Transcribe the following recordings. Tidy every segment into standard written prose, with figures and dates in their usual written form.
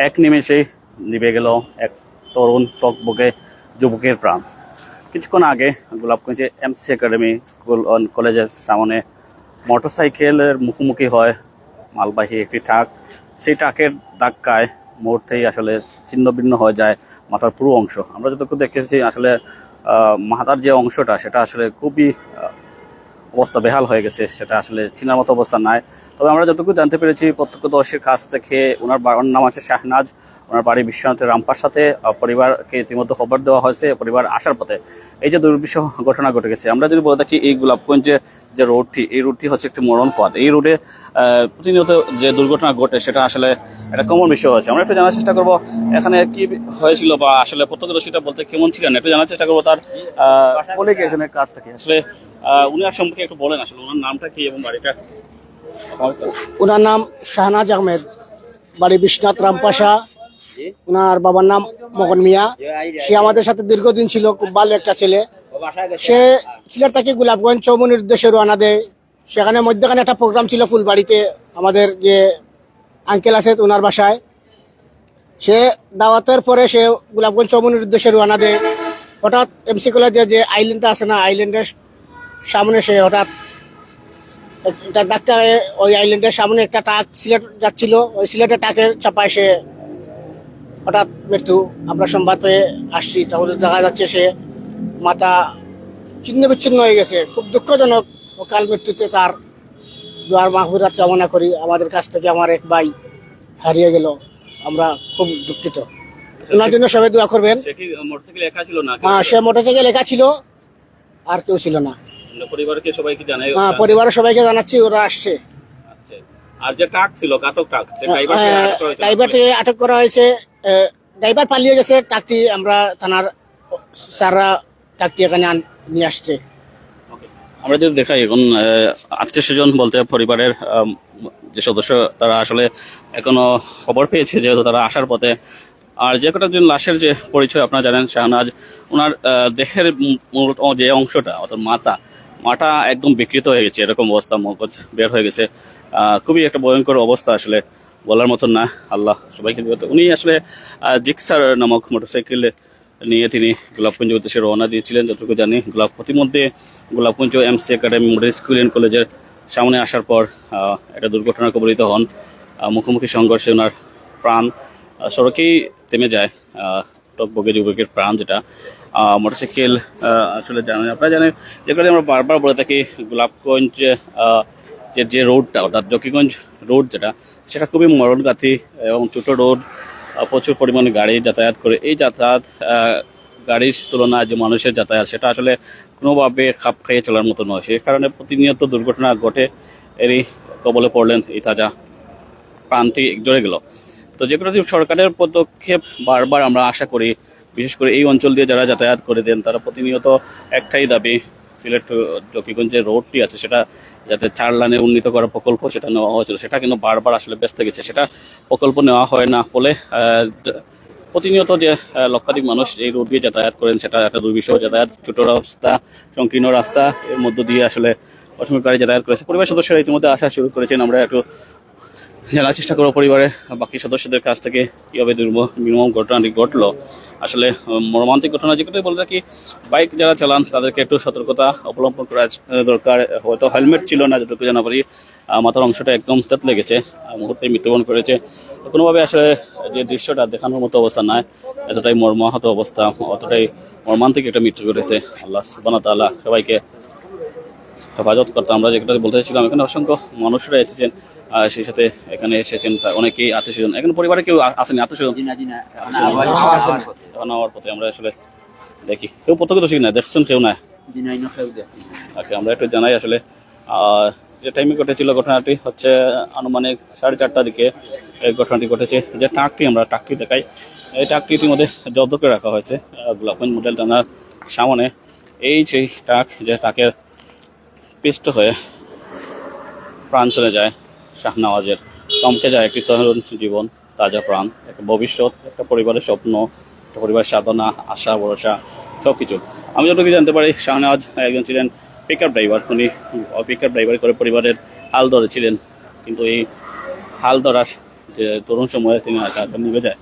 এক নিমেষেই নিভে গেল এক তরুণ টকবকে যুবকের প্রাণ। কিছুক্ষণ আগে গোলাপগঞ্জে এমসি একাডেমি স্কুল কলেজের সামনে মোটরসাইকেলের মুখোমুখি হয় মালবাহী একটি ট্রাক। সেই ট্রাকের ধাক্কায় মুহূর্তেই আসলে ছিন্ন ভিন্ন হয়ে যায় মাথার পুরো অংশ। আমরা যতটুকু দেখেছি আসলে মাথার যে অংশটা সেটা আসলে খুবই অবস্থা বেহাল হয়ে গেছে, সেটা আসলে চিনার মতো অবস্থা নাই। তবে আমরা যতটুকু জানতে পেরেছি প্রত্যক্ষদর্শীর কাছ থেকে, ওনার নাম আছে শাহনাজ, ওনার বাড়ি বিশ্বনাথের রামপার। পরিবারকে ইতিমধ্যে খবর দেওয়া হয়েছে পরিবার আসার পথে। এই যে দুর্বিষহ ঘটনা ঘটে গেছে, আমরা যদি বলে থাকি এই গোলাপগঞ্জে যে রোডটি, এই রোডটি হচ্ছে একটি মরণ পথ। এই রোডে প্রতিনিয়ত যে দুর্ঘটনা ঘটে সেটা আসলে একটা কমন বিষয় হচ্ছে। আমরা একটু জানার চেষ্টা করবো এখানে কি হয়েছিল বা আসলে প্রত্যক্ষদর্শীটা বলতে কেমন ছিলেন, একটু জানার চেষ্টা করবো তার বলে গিয়েছেনের কাছ থেকে। আসলে উনার সম্পর্কে একটু বলেন, আসলে ওনার নামটা কি এবং বাড়িটা। ওনার নাম শাহনাজ আহমেদ, বাড়ি বিশ্বনাথ রামপাশা। ওনার বাবার নাম মগন মিয়া। সে আমাদের সাথে দীর্ঘদিন ছিল, খুব ভালো একটা ছেলে। সে সিলেট থেকে গোলাপগঞ্জ চৌমনির উদ্দেশ্যে রওনা দেয়। সেখানে মধ্যখানে একটা প্রোগ্রাম ছিল ফুলবাড়িতে, আমাদের যে আঙ্কেল আছে ওনার বাসায়। সে দাওয়াতের পরে সে গোলাপগঞ্জ চৌমনির উদ্দেশ্যে রওনা দেয়। হঠাৎ এমসি কলেজে যে আইল্যান্ডটা আছে না, আইল্যান্ডের সামনে সে হঠাৎ একটা ধাক্কায় ওই আইল্যান্ডের সামনে একটা ট্রাক সিলেট যাচ্ছিল, ওই সিলেটের ট্রাকের চাপায় সে হঠাৎ মৃত্যু। আমরা সংবাদ পেয়ে আসছি, তাহলে দেখা যাচ্ছে সে মাথা ছিন্ন বিচ্ছিন্ন হয়ে গেছে। খুব দুঃখজনক অকাল মৃত্যুতে তার দোয়ার মাহফিরাত কামনা করি। আমাদের কাছ থেকে আমার এক ভাই হারিয়ে গেল, আমরা খুব দুঃখিত। ওনার জন্য সবাই দোয়া করবেন। হ্যাঁ, সে মোটরসাইকেল একা ছিল, আর কেউ ছিল না। হ্যাঁ, পরিবারের সবাইকে জানাচ্ছি, ওরা আসছে। আর যে ট্রাক ছিল, ঘাতক ট্রাক, ড্রাইভারকে আটক করা হয়েছে। ড্রাইভার পালিয়ে গেছে। ট্রাকটি আমরা থানার স্যাররা ট্রাকটি এখানে নিয়ে আসছে। আমরা যদি দেখাই এখন আত্মীয় স্বজন বলতে পরিবারের যে সদস্য তারা আসলে এখনো খবর পেয়েছে, যেহেতু তারা আসার পথে। আর যে কটা জন লাশের যে পরিচয় আপনারা জানেন, শাহনাজ ওনার দেহের যে অংশটা অর্থাৎ মাথা একদম বিকৃত হয়ে গেছে, এরকম অবস্থা, মগজ বের হয়ে গেছে। খুবই একটা ভয়ঙ্কর অবস্থা, আসলে বলার মতন না। আল্লাহ সবাইকে। উনি আসলে জিক্সার নামক মোটরসাইকেল নিয়ে তিনি গোলাপগঞ্জ উদ্দেশ্যে রওনা দিয়েছিলেন যতটুকু জানি। প্রতিমধ্যে Golapganj MC academy model school and কলেজের সামনে আসার পর একটা দুর্ঘটনার কবলিত হন। মুখোমুখি সংঘর্ষে ওনার প্রাণ সড়কেই থেমে যায়। টকবকে যুবকের প্রাণ, যেটা মোটরসাইকেল আসলে জানেন, আপনারা জানেন, যেগুলো আমরা বারবার বলে থাকি গোলাপগঞ্জ যে রোডটা অর্থাৎ জকিগঞ্জ রোড যেটা, সেটা খুবই মরণঘাতী এবং ছোট রোড। প্রচুর পরিমাণে গাড়ি যাতায়াত করে। এই যাতায়াত গাড়ির তুলনায় যে মানুষের যাতায়াত, সেটা আসলে কোনোভাবে খাপ খাইয়ে চলার মতো নয়। সেই কারণে প্রতিনিয়ত দুর্ঘটনা ঘটে। এরই কবলে পড়লেন এই তাজা প্রাণটি জ্বলে গেল। তো যে কোনো সরকারের পদক্ষেপ বারবার আমরা আশা করি, বিশেষ করে এই অঞ্চল দিয়ে যারা যাতায়াত করে দেন তারা প্রতিনিয়ত একটাই দাবি, সিলেট জকিগঞ্জ যে রোডটি আছে সেটা যাতে 4 লাইনে উন্নীত করার প্রকল্প সেটা নেওয়া হয়েছিল, সেটা কিন্তু বারবার আসলে ব্যস্ত গেছে। সেটা প্রকল্প নেওয়া হয় না, ফলে প্রতিনিয়ত যে লক্ষাধিক মানুষ এই রোড দিয়ে যাতায়াত করেন, সেটা একটা দুর্বিষহ যাতায়াত। ছোট রাস্তা, সংকীর্ণ রাস্তা, এর মধ্য দিয়ে আসলে অসংখ্য গাড়ি যাতায়াত করেছে। পরিবার সদস্যরা ইতিমধ্যে আসা শুরু করেছেন। আমরা একটু জানার চেষ্টা করবো পরিবারের বাকি সদস্যদের কাছ থেকে কীভাবে নির্মম ঘটনাটি ঘটলো। আসলে মর্মান্তিক ঘটনা, যেটাই বলে থাকি বাইক যারা চালান তাদেরকে একটু সতর্কতা অবলম্বন করা দরকার। হয়তো হেলমেট ছিল না, যতটুকু জানা পারি মাথার অংশটা একদম তেতলে গেছে, মুহূর্তে মৃত্যুবরণ করেছে। কোনোভাবে আসলে যে দৃশ্যটা দেখানোর মতো অবস্থা নয়, এতটাই মর্মাহত অবস্থা, অতটাই মর্মান্তিক একটা মৃত্যু ঘটেছে। আল্লাহ সুবহানাহু ওয়া তাআলা সবাইকে হেফাজত করতে। আমরা যেটা বলতে চাইছিলাম, এখানে অসংখ্য মানুষরা এসেছেন, সেই সাথে এখানে এসেছেন অনেকেই আত্মীয় স্বজন। এখানে পরিবারে কেউ আসেনি আত্মীয় স্বজন হওয়ার পথে। আমরা আসলে দেখি কেউ প্রত্যক্ষদর্শী না, দেখছেন কেউ না। আমরা একটু জানাই আসলে যে টাইমে ঘটেছিল ঘটনাটি হচ্ছে আনুমানিক 4:30টার দিকে এই ঘটনাটি ঘটেছে। যে ট্রাকটি দেখাই, এই ট্রাকটি ইতিমধ্যে জব্দ করে রাখা হয়েছে গোলাপগঞ্জ মডেল থানার সামনে। এই সেই ট্রাক, যে ট্রাকের পিষ্ট হয়ে প্রাণ চলে যায় শাহনওয়াজের, থমকে যায় একটি তরুণ জীবন, তাজা প্রাণ, একটা ভবিষ্যৎ, একটা পরিবারের স্বপ্ন, একটা পরিবারের সাধনা, আশা, ভরসা, সব কিছু। আমি যতটুকু জানতে পারি শাহনওয়াজ একজন ছিলেন পিকআপ ড্রাইভার। উনি পিকআপ ড্রাইভার করে পরিবারের হাল ধরেছিলেন, কিন্তু এই হাল ধরার যে তরুণ সময়ে তিনি আশা নিভে যায়।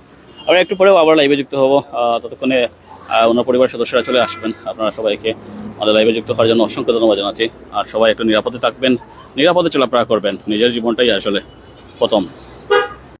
আমরা একটু পরেও আবার লাইভে যুক্ত হবো, ততক্ষণে ওনার পরিবারের সদস্যরা চলে আসবেন। আপনারা সবাইকে আমাদের লাইভে যুক্ত হওয়ার জন্য অসংখ্য ধন্যবাদ জানাচ্ছি। আর সবাই একটু নিরাপদে থাকবেন, নিরাপদে চলাফেরা করবেন, নিজের জীবনটাই আসলে প্রথম।